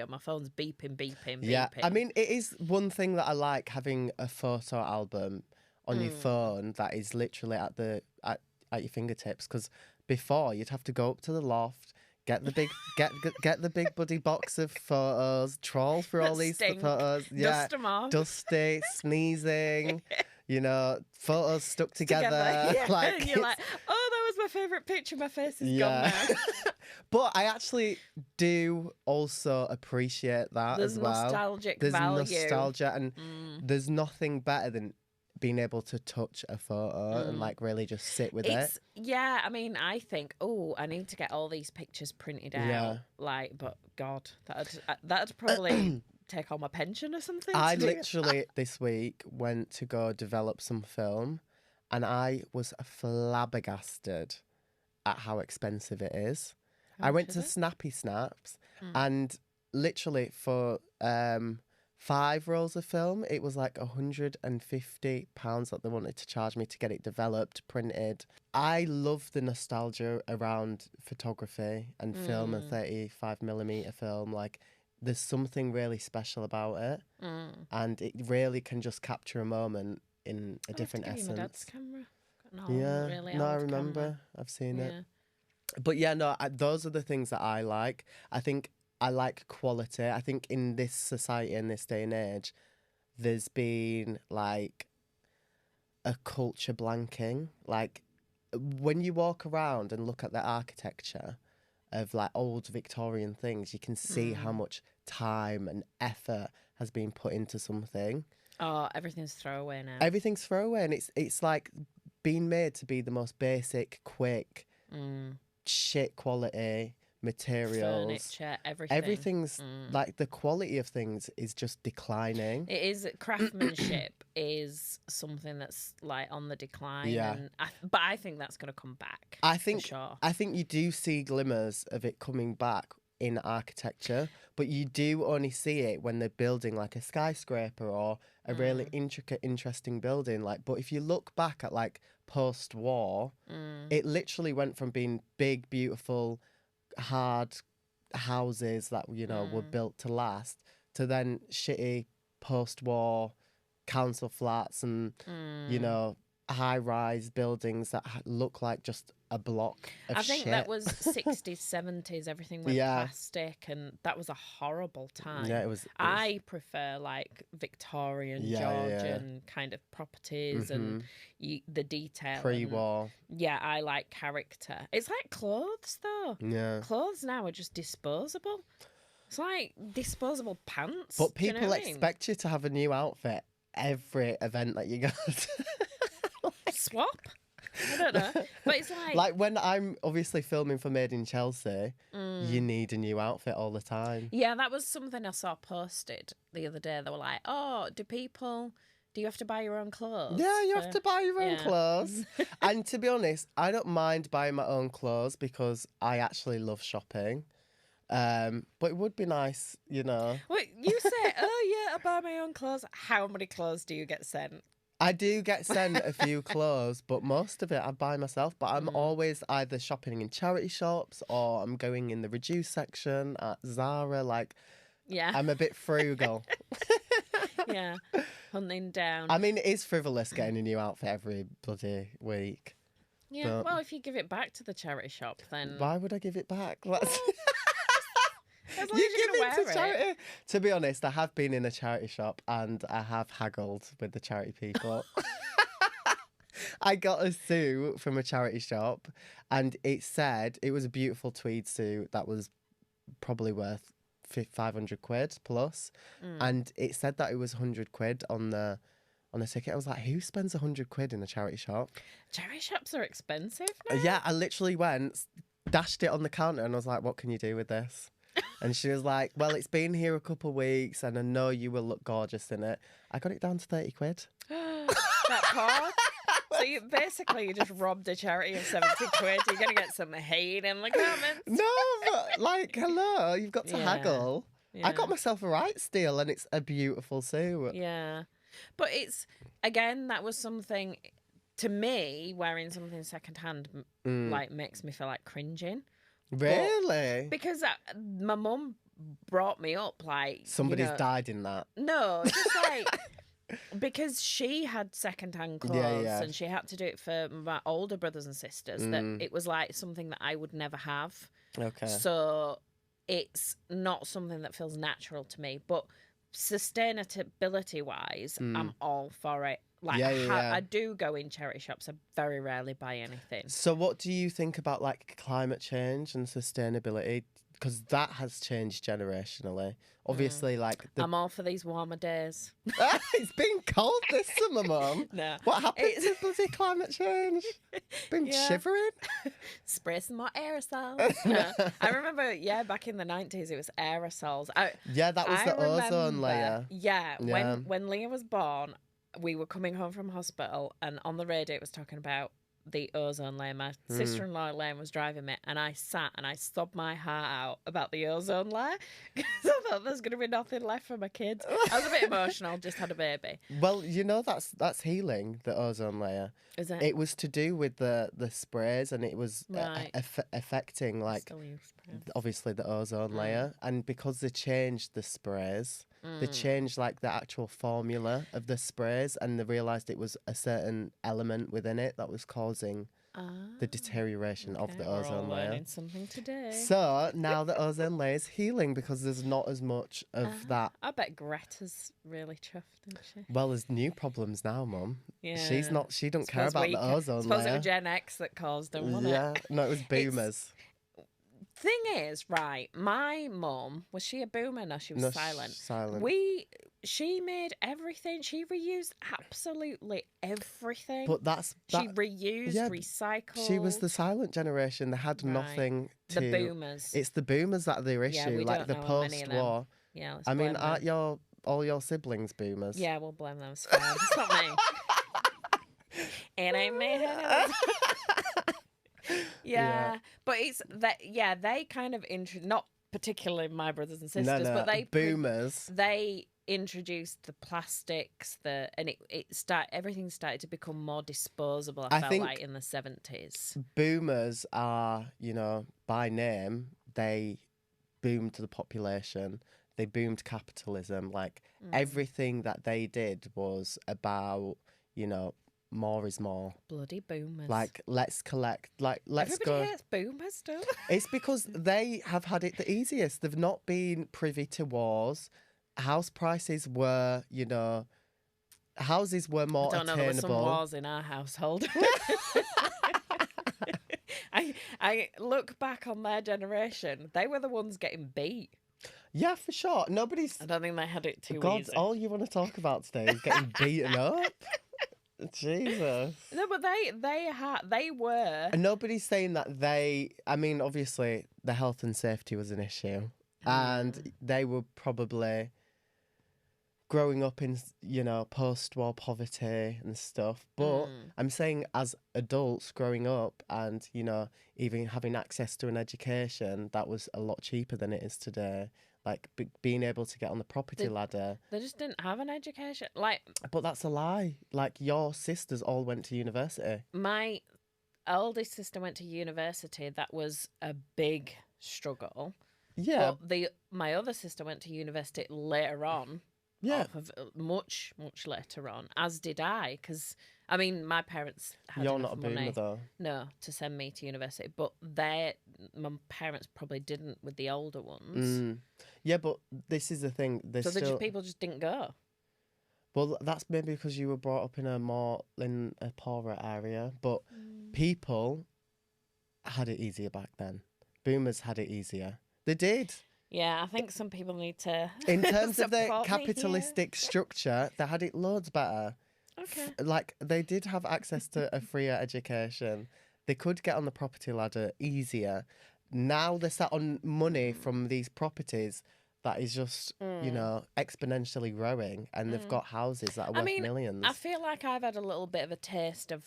Speaker 2: My phone's beeping.
Speaker 1: Yeah, I mean, it is one thing that I like, having a photo album on your phone that is literally at your fingertips, because before you'd have to go up to the loft, get the big get the big buddy box of photos, trawl through all these photos,
Speaker 2: dust them off,
Speaker 1: dusty, sneezing, photos stuck together.
Speaker 2: Yeah.
Speaker 1: Like,
Speaker 2: and you're like, oh, that was my favourite picture. My face is gone now.
Speaker 1: But I actually do also appreciate that
Speaker 2: there's
Speaker 1: as well.
Speaker 2: There's value.
Speaker 1: Nostalgia, and there's nothing better than being able to touch a photo and like really just sit with it.
Speaker 2: Yeah, I mean, I think, oh, I need to get all these pictures printed out.
Speaker 1: Yeah.
Speaker 2: Like, but God, that'd probably take all my pension or something.
Speaker 1: I literally this week went to go develop some film, and I was flabbergasted at how expensive it is. I went to Snappy Snaps, and literally for 5 rolls of film, it was like £150 that they wanted to charge me to get it developed, printed. I love the nostalgia around photography and film and 35mm film. Like, there's something really special about it, and it really can just capture a moment in a different essence.
Speaker 2: My dad's camera.
Speaker 1: I remember.
Speaker 2: Camera.
Speaker 1: I've seen it. But yeah, no, those are the things that I like. I think I like quality. I think in this society, in this day and age, there's been like a culture blanking. Like, when you walk around and look at the architecture of like old Victorian things, you can see how much time and effort has been put into something.
Speaker 2: Oh, everything's throwaway now.
Speaker 1: Everything's throwaway, and it's like being made to be the most basic, quick, shit quality materials,
Speaker 2: furniture, everything.
Speaker 1: Everything's like, the quality of things is just declining.
Speaker 2: It is. Craftsmanship is something that's like on the decline.
Speaker 1: Yeah.
Speaker 2: But I think that's going to come back.
Speaker 1: I think
Speaker 2: for sure.
Speaker 1: I think you do see glimmers of it coming back in architecture, but you do only see it when they're building like a skyscraper or a really intricate, interesting building. Like, but if you look back at like post-war, it literally went from being big, beautiful, hard houses that, you know, were built to last to then shitty post-war council flats and, you know, high-rise buildings that look like just a block of
Speaker 2: I think
Speaker 1: shit.
Speaker 2: that was 60s, 70s. Everything went plastic, and that was a horrible time.
Speaker 1: Yeah, it was.
Speaker 2: I prefer like Victorian, Georgian kind of properties and the detail.
Speaker 1: Pre-war.
Speaker 2: Yeah, I like character. It's like clothes, though.
Speaker 1: Yeah.
Speaker 2: Clothes now are just disposable. It's like disposable pants.
Speaker 1: But
Speaker 2: Do you know
Speaker 1: people
Speaker 2: what I mean?
Speaker 1: expect you to have a new outfit every event that you go to.
Speaker 2: Swap? I don't know. But it's like...
Speaker 1: Like when I'm obviously filming for Made in Chelsea, you need a new outfit all the time.
Speaker 2: Yeah, that was something I saw posted the other day. They were like, oh, do you have to buy your own clothes?
Speaker 1: Yeah, you have to buy your own clothes. And to be honest, I don't mind buying my own clothes because I actually love shopping. But it would be nice, you know.
Speaker 2: Well, you say, oh yeah, I buy my own clothes. How many clothes do you get sent?
Speaker 1: I do get sent a few clothes, but most of it I buy myself. But I'm always either shopping in charity shops or I'm going in the reduced section at Zara. Like, I'm a bit frugal.
Speaker 2: Yeah, hunting down.
Speaker 1: I mean, it is frivolous getting a new outfit every bloody week.
Speaker 2: Yeah, well, if you give it back to the charity shop, then...
Speaker 1: Why would I give it back? That's...
Speaker 2: As long as you're going to wear
Speaker 1: charity. To be honest, I have been in a charity shop and I have haggled with the charity people. I got a suit from a charity shop and it said it was a beautiful tweed suit that was probably worth 500 quid plus. And it said that it was 100 quid on the ticket. I was like, who spends 100 quid in a charity shop?
Speaker 2: Charity shops are expensive now.
Speaker 1: Yeah, I literally went, dashed it on the counter and I was like, what can you do with this? And she was like, well, it's been here a couple of weeks and I know you will look gorgeous in it. I got it down to 30 quid.
Speaker 2: That part? So you just robbed a charity of 70 quid. You're going to get some hate in the comments.
Speaker 1: No, but like, hello, you've got to haggle.
Speaker 2: Yeah.
Speaker 1: I got myself a right steal and it's a beautiful suit.
Speaker 2: Yeah. But it's, again, that was something, to me, wearing something secondhand like makes me feel like cringing.
Speaker 1: Really?
Speaker 2: Because my mum brought me up like...
Speaker 1: Somebody's died in that.
Speaker 2: No, just like... Because she had second-hand clothes and she had to do it for my older brothers and sisters, that it was like something that I would never have. Okay. So it's not something that feels natural to me. But sustainability-wise, I'm all for it. Like, I do go in charity shops. I very rarely buy anything.
Speaker 1: So what do you think about, like, climate change and sustainability? Because that has changed generationally. Obviously, like...
Speaker 2: I'm all for these warmer days.
Speaker 1: It's been cold this summer, Mum.
Speaker 2: No.
Speaker 1: What happened to bloody climate change? Been shivering?
Speaker 2: Spray some more aerosols. No. I remember, back in the 90s, it was aerosols.
Speaker 1: That was the ozone layer.
Speaker 2: Yeah, when Leah was born... We were coming home from hospital and on the radio it was talking about the ozone layer. My sister-in-law Elaine was driving me and I sat and I sobbed my heart out about the ozone layer because I thought there's going to be nothing left for my kids. I was a bit emotional, just had a baby.
Speaker 1: Well, you know, that's healing, the ozone layer.
Speaker 2: Is it?
Speaker 1: It was to do with the sprays and it was affecting, like, obviously the ozone layer. And because they changed the sprays... They changed like the actual formula of the sprays and they realised it was a certain element within it that was causing the deterioration of the ozone layer.
Speaker 2: Learning something today.
Speaker 1: So now the ozone layer is healing because there's not as much of that.
Speaker 2: I bet Greta's really chuffed, isn't she?
Speaker 1: Well, there's new problems now, Mum.
Speaker 2: Yeah.
Speaker 1: She don't care about the ozone layer.
Speaker 2: Suppose it was Gen X that caused them, wasn't it?
Speaker 1: No, it was boomers.
Speaker 2: Thing is, right, my mum, was she a boomer? No, she was silent.
Speaker 1: Silent.
Speaker 2: She made everything. She reused absolutely everything.
Speaker 1: But
Speaker 2: she reused, recycled.
Speaker 1: She was the silent generation. They had nothing to...
Speaker 2: The boomers.
Speaker 1: It's the boomers that are their issue,
Speaker 2: we
Speaker 1: like
Speaker 2: don't
Speaker 1: the
Speaker 2: know many of them.
Speaker 1: post-war.
Speaker 2: Yeah, let's
Speaker 1: I mean,
Speaker 2: blame
Speaker 1: aren't
Speaker 2: them.
Speaker 1: all your siblings boomers?
Speaker 2: Yeah, we'll blame them. It's fine. It's not me. It ain't me. But it's that. Yeah, they kind of not particularly my brothers and sisters, but they
Speaker 1: boomers.
Speaker 2: They introduced the plastics, and everything started to become more disposable. I felt
Speaker 1: think
Speaker 2: like in the 70s.
Speaker 1: Boomers are, by name, they boomed the population. They boomed capitalism. Like everything that they did was about, more is more.
Speaker 2: Bloody boomers.
Speaker 1: Like, let's collect. Like, let's
Speaker 2: Everybody
Speaker 1: go.
Speaker 2: hates boomers still.
Speaker 1: It's because they have had it the easiest. They've not been privy to wars. House prices were, houses were more
Speaker 2: I don't know,
Speaker 1: attainable.
Speaker 2: there were some wars in our household. I look back on their generation. They were the ones getting beat.
Speaker 1: Yeah, for sure.
Speaker 2: I don't think they had it too
Speaker 1: God,
Speaker 2: easy.
Speaker 1: all you want to talk about today is getting beaten up. Jesus.
Speaker 2: No, but they were.
Speaker 1: And nobody's saying that I mean, obviously, the health and safety was an issue. And they were probably growing up in, post-war poverty and stuff. But I'm saying as adults growing up and, even having access to an education, that was a lot cheaper than it is today. Like, being able to get on the property ladder.
Speaker 2: They just didn't have an education.
Speaker 1: But that's a lie. Like, your sisters all went to university.
Speaker 2: My eldest sister went to university. That was a big struggle.
Speaker 1: Yeah.
Speaker 2: But my other sister went to university later on.
Speaker 1: Yeah.
Speaker 2: Much later on, as did I, because, I mean, my parents had
Speaker 1: You're
Speaker 2: enough
Speaker 1: not a boomer,
Speaker 2: money,
Speaker 1: though.
Speaker 2: No, to send me to university, but my parents probably didn't with the older ones.
Speaker 1: Yeah, but this is the thing.
Speaker 2: People just didn't go.
Speaker 1: Well, that's maybe because you were brought up in a poorer area, but people had it easier back then. Boomers had it easier. They did.
Speaker 2: Yeah, I think some people need to.
Speaker 1: In terms of the
Speaker 2: support me
Speaker 1: capitalistic structure, they had it loads better.
Speaker 2: Okay.
Speaker 1: Like, they did have access to a freer education. They could get on the property ladder easier. Now they're sat on money from these properties that is just, exponentially growing, and they've got houses that are worth millions.
Speaker 2: I feel like I've had a little bit of a taste of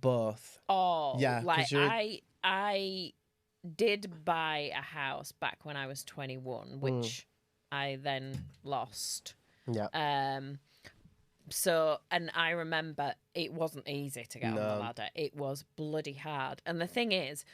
Speaker 1: both.
Speaker 2: Oh,
Speaker 1: yeah,
Speaker 2: like I did buy a house back when I was 21, which I then lost.
Speaker 1: Yeah.
Speaker 2: So, and I remember it wasn't easy to get on the ladder. It was bloody hard. And the thing is,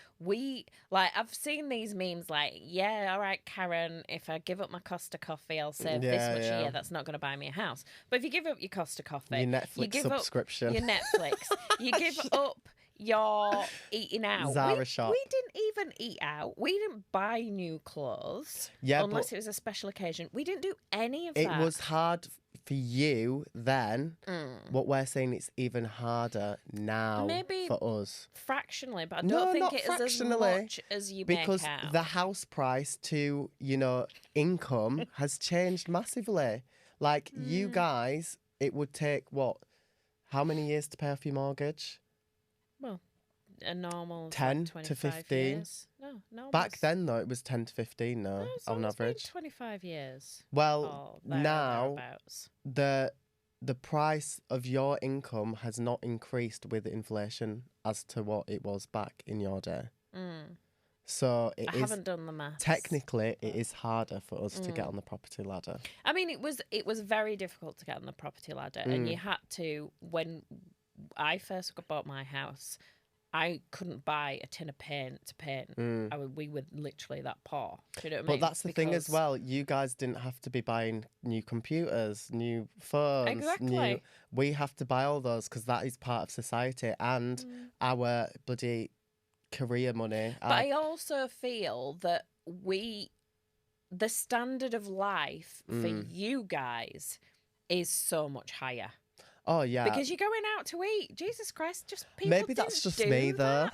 Speaker 2: I've seen these memes like, yeah, all right, Karen, if I give up my Costa coffee, I'll save this much a year. That's not going to buy me a house. But if you give up your Costa coffee,
Speaker 1: your Netflix subscription,
Speaker 2: your Netflix, you give up your eating out.
Speaker 1: Zara shop.
Speaker 2: We didn't even eat out. We didn't buy new clothes unless it was a special occasion. We didn't do any of that.
Speaker 1: It was hard for you then. What we're saying, it's even harder now.
Speaker 2: Maybe
Speaker 1: for us.
Speaker 2: Fractionally, but I don't think it is as much as you make out.
Speaker 1: Because the house price to, income has changed massively. Like, you guys, it would take, how many years to pay off your mortgage?
Speaker 2: Well, a normal
Speaker 1: 10 to 15.
Speaker 2: Years. No.
Speaker 1: Back then, though, it was 10 to 15, on average.
Speaker 2: 25 years.
Speaker 1: Well, now the price of your income has not increased with inflation as to what it was back in your day. So I
Speaker 2: haven't done the maths.
Speaker 1: Technically, it is harder for us to get on the property ladder.
Speaker 2: I mean, it was very difficult to get on the property ladder, and you had to, when I first bought my house, I couldn't buy a tin of paint to paint. We were literally that poor. Do you know what I mean?
Speaker 1: But that's the thing as well. You guys didn't have to be buying new computers, new phones.
Speaker 2: Exactly.
Speaker 1: We have to buy all those because that is part of society and our bloody career money.
Speaker 2: But I also feel that the standard of life for you guys is so much higher.
Speaker 1: Oh, yeah.
Speaker 2: Because you're going out to eat. Jesus Christ, just people
Speaker 1: Maybe that's just me, though.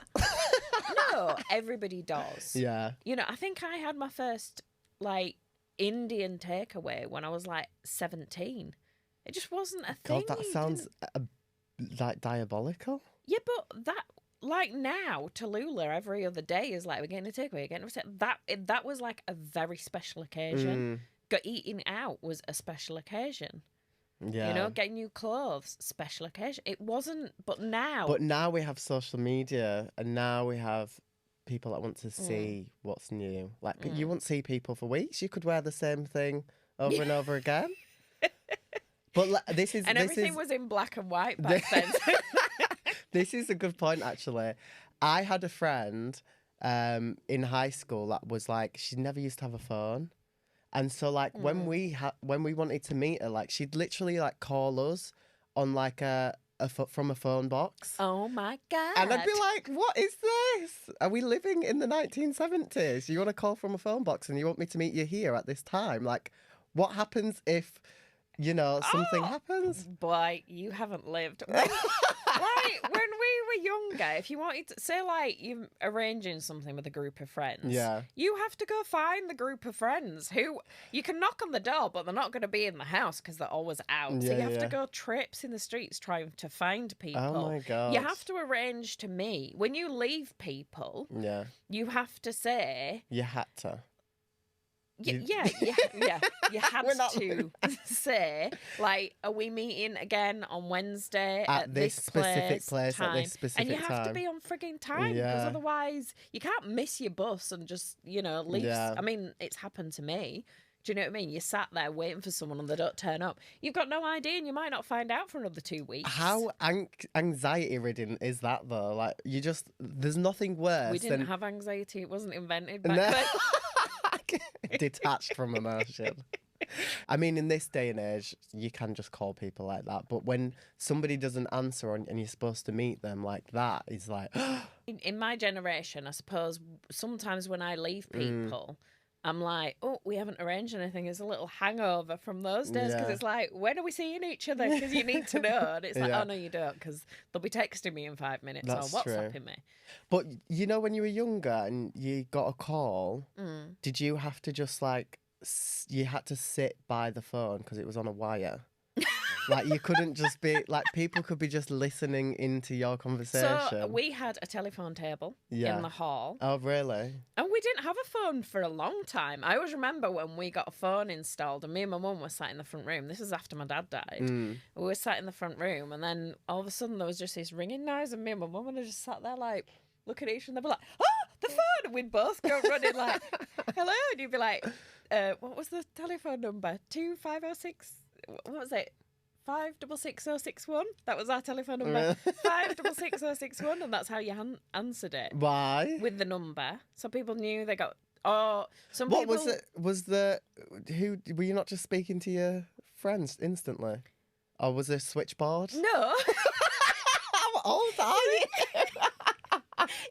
Speaker 2: No, everybody does.
Speaker 1: Yeah.
Speaker 2: I think I had my first, Indian takeaway when I was, 17. It just wasn't a thing.
Speaker 1: God, that sounds, diabolical.
Speaker 2: Yeah, but that, now, Tallulah every other day is we're getting a takeaway, that was, a very special occasion. Eating out was a special occasion.
Speaker 1: Yeah.
Speaker 2: Getting new clothes, special occasion. It wasn't, but now.
Speaker 1: But now we have social media, and now we have people that want to see what's new. You won't see people for weeks. You could wear the same thing over and over again. But this is
Speaker 2: And everything was in black and white back then.
Speaker 1: This is a good point, actually. I had a friend in high school that was like, she never used to have a phone. And so, like, when we wanted to meet her, like, she'd literally, like, call us on, like, from a phone box.
Speaker 2: Oh, my God.
Speaker 1: And I'd be like, what is this? Are we living in the 1970s? You want to call from a phone box and you want me to meet you here at this time? Like, what happens if, something happens?
Speaker 2: Boy, you haven't lived. Like, when we were younger, if you wanted to, say, like, you're arranging something with a group of friends, you have to go find the group of friends who, you can knock on the door, but they're not going to be in the house because they're always out. So you have to go trips in the streets trying to find people.
Speaker 1: Oh, my God.
Speaker 2: You have to arrange to meet. When you leave people, you have to say...
Speaker 1: You had to.
Speaker 2: You had to say, like, are we meeting again on Wednesday at this
Speaker 1: specific place
Speaker 2: time?
Speaker 1: at this specific
Speaker 2: time? And you have to be on frigging time because otherwise you can't miss your bus and just, leave.
Speaker 1: Yeah.
Speaker 2: I mean, it's happened to me. Do you know what I mean? You sat there waiting for someone and they don't turn up. You've got no idea and you might not find out for another 2 weeks.
Speaker 1: How anxiety-ridden is that, though? Like, there's nothing worse.
Speaker 2: We didn't have anxiety. It wasn't invented back then.
Speaker 1: Detached from emotion. I mean, in this day and age, you can just call people like that. But when somebody doesn't answer and you're supposed to meet them like that, is like...
Speaker 2: In my generation, I suppose, sometimes when I leave people... I'm like, oh, we haven't arranged anything. It's a little hangover from those days because it's like, when are we seeing each other? Because you need to know. And it's like, oh, no, you don't because they'll be texting me in 5 minutes
Speaker 1: That's
Speaker 2: or WhatsApping me.
Speaker 1: But, when you were younger and you got a call, did you have to just, like, you had to sit by the phone because it was on a wire? Like, you couldn't just be, like, people could be just listening into your conversation.
Speaker 2: So we had a telephone table in the hall.
Speaker 1: Oh, really?
Speaker 2: And we didn't have a phone for a long time. I always remember when we got a phone installed and me and my mum were sat in the front room. This is after my dad died. We were sat in the front room and then all of a sudden there was just this ringing noise and me and my mum were just sat there like, look at each other and they'd be like, oh, the phone! And we'd both go running like, hello. And you'd be like, what was the telephone number? 2506? What was it? 566061. That was our telephone number. 566061, and that's how you answered it.
Speaker 1: Why?
Speaker 2: With the number, so people knew they got. Oh, some
Speaker 1: what
Speaker 2: people.
Speaker 1: Was the who? Were you not just speaking to your friends instantly, or was there a switchboard?
Speaker 2: No.
Speaker 1: How old are you?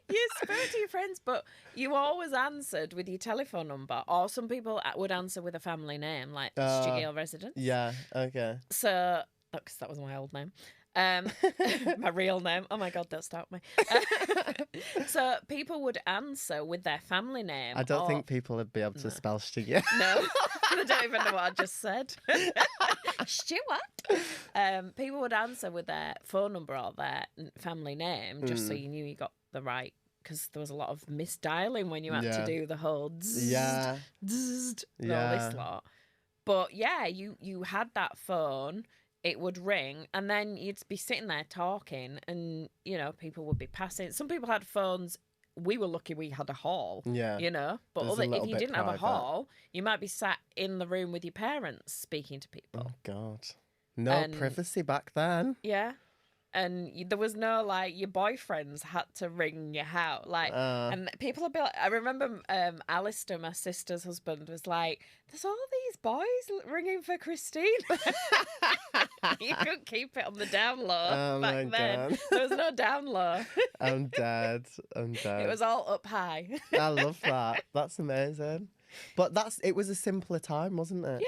Speaker 2: You spoke to your friends, but you always answered with your telephone number, or some people would answer with a family name, like Stigale residence.
Speaker 1: Yeah, okay.
Speaker 2: So, because that was my old name. My real name. Oh my God, don't stop me. So people would answer with their family name.
Speaker 1: I don't think people would be able to spell Stigale.
Speaker 2: No, they don't even know what I just said. Stuart. People would answer with their phone number or their family name, just so you knew you got the right, because there was a lot of misdialing when you had to do the whole zzz, zzz, all this lot. But yeah, you had that phone, it would ring, and then you'd be sitting there talking, and people would be passing. Some people had phones. We were lucky we had a hall, but if you didn't have a hall, you might be sat in the room with your parents speaking to people.
Speaker 1: Oh God, no privacy back then.
Speaker 2: Yeah. And there was no, like, your boyfriends had to ring your house. Like, and people would be like, I remember Alistair, my sister's husband, was like, there's all these boys ringing for Krystyna. You couldn't keep it on the down low back then. God. There was no down low.
Speaker 1: I'm dead.
Speaker 2: It was all up high.
Speaker 1: I love that. That's amazing. But it was a simpler time, wasn't it?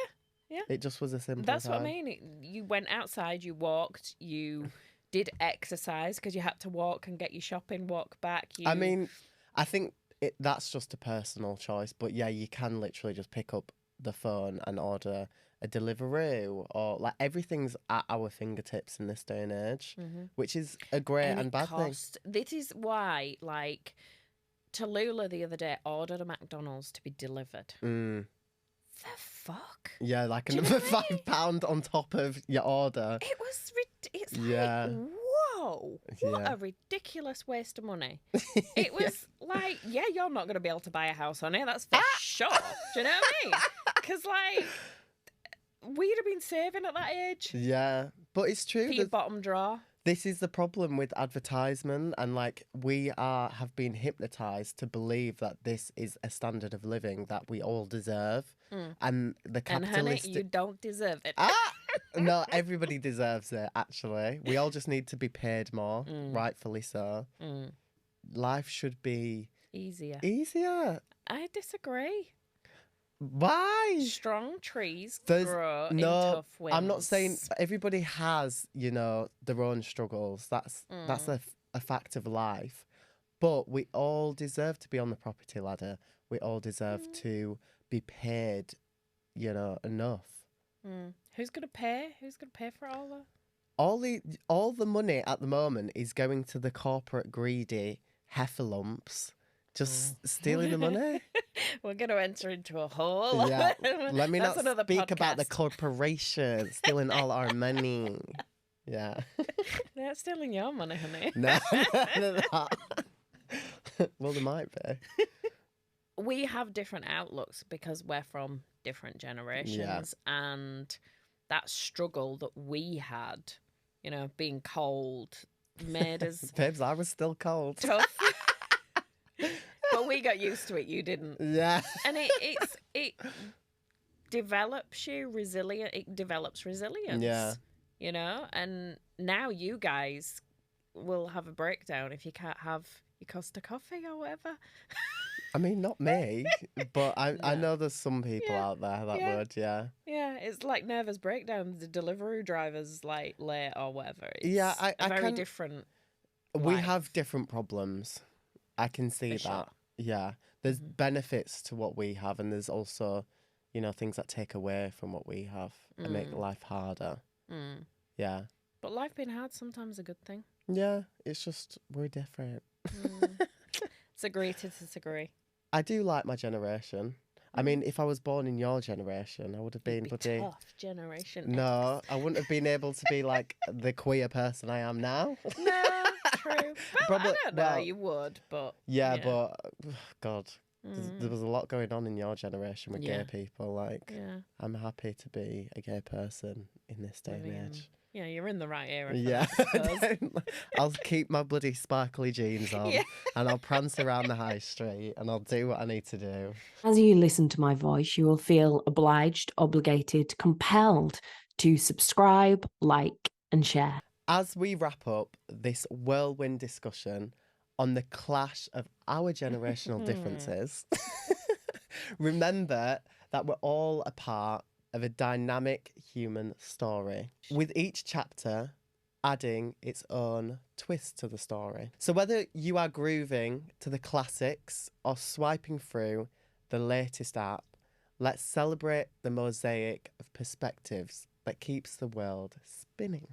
Speaker 2: Yeah.
Speaker 1: It just was a simpler
Speaker 2: That's
Speaker 1: time.
Speaker 2: what I mean. You went outside, you walked, you did exercise because you had to walk and get your shopping, walk back.
Speaker 1: I mean, I think that's just a personal choice. But yeah, you can literally just pick up the phone and order a Deliveroo, or like everything's at our fingertips in this day and age, which is a great and bad thing.
Speaker 2: This is why, like, Tallulah the other day ordered a McDonald's to be delivered. The fuck?
Speaker 1: Yeah, like another £5 on top of your order.
Speaker 2: It was it's like, whoa, what a ridiculous waste of money. It was like, you're not going to be able to buy a house on it, that's for sure. Do you know what I mean? Because, like, we'd have been saving at that age.
Speaker 1: Yeah, but it's true.
Speaker 2: For your bottom drawer.
Speaker 1: This is the problem with advertisement, and like have been hypnotized to believe that this is a standard of living that we all deserve, and the capitalistic.
Speaker 2: And honey, you don't deserve it.
Speaker 1: No, everybody deserves it. Actually, we all just need to be paid more, rightfully so. Life should be
Speaker 2: easier. I disagree.
Speaker 1: Why?
Speaker 2: Strong trees grow in tough winds.
Speaker 1: I'm not saying everybody has, their own struggles. That's a fact of life. But we all deserve to be on the property ladder. We all deserve to be paid, enough.
Speaker 2: Who's gonna pay? Who's gonna pay for all that?
Speaker 1: All the money at the moment is going to the corporate greedy heffalumps. Just stealing the money.
Speaker 2: We're going to enter into a hole.
Speaker 1: Yeah. Let me
Speaker 2: That's
Speaker 1: not speak
Speaker 2: podcast.
Speaker 1: about the corporation stealing all our money. Yeah.
Speaker 2: They're not stealing your money, honey.
Speaker 1: No. Well, they might be.
Speaker 2: We have different outlooks because we're from different generations. And that struggle that we had, being cold, made us...
Speaker 1: Babes, I was still cold.
Speaker 2: Tough. But we got used to it. You didn't.
Speaker 1: Yeah.
Speaker 2: And it develops you resilient. It develops resilience.
Speaker 1: Yeah.
Speaker 2: And now you guys will have a breakdown if you can't have your Costa coffee or whatever.
Speaker 1: I mean, not me, but I know there's some people out there that would,
Speaker 2: Yeah, it's like nervous breakdown. The delivery driver's like late or whatever. It's
Speaker 1: I
Speaker 2: very different.
Speaker 1: We
Speaker 2: life.
Speaker 1: have different problems. I can see
Speaker 2: For
Speaker 1: that.
Speaker 2: sure.
Speaker 1: Yeah. There's benefits to what we have, and there's also, things that take away from what we have and make life harder. Yeah.
Speaker 2: But life being hard sometimes a good thing.
Speaker 1: Yeah. It's just, we're different.
Speaker 2: It's agree to disagree.
Speaker 1: I do like my generation. I mean, if I was born in your generation, I would have been
Speaker 2: tough generation.
Speaker 1: No, I wouldn't have been able to be like the queer person I am now.
Speaker 2: No, true. Well,
Speaker 1: Probably,
Speaker 2: I don't know. You would, but
Speaker 1: but God, there was a lot going on in your generation with gay people. Like, I'm happy to be a gay person in this day and age.
Speaker 2: Yeah, you're in the right era.
Speaker 1: Yeah, I'll keep my bloody sparkly jeans on and I'll prance around the high street and I'll do what I need to do.
Speaker 3: As you listen to my voice, you will feel obliged, obligated, compelled to subscribe, like, and share.
Speaker 1: As we wrap up this whirlwind discussion on the clash of our generational differences, remember that we're all a part of a dynamic human story, with each chapter adding its own twist to the story. So whether you are grooving to the classics or swiping through the latest app, let's celebrate the mosaic of perspectives that keeps the world spinning.